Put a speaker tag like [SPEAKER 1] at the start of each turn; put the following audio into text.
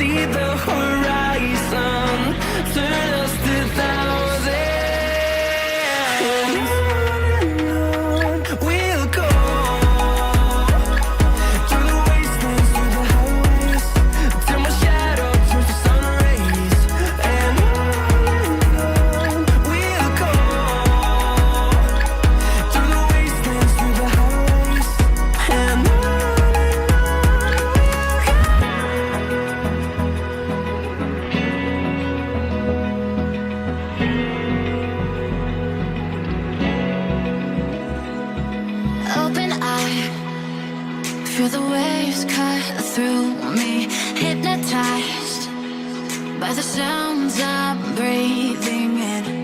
[SPEAKER 1] see the horizon, turn us to thousands. And on we'll go, through the wastelands, through the highways, till my shadow turns to sun rays. And on we'll go, through the wastelands, through the highways. And on
[SPEAKER 2] Open eye, feel the waves cut through me, hypnotized by the sounds I'm breathing in.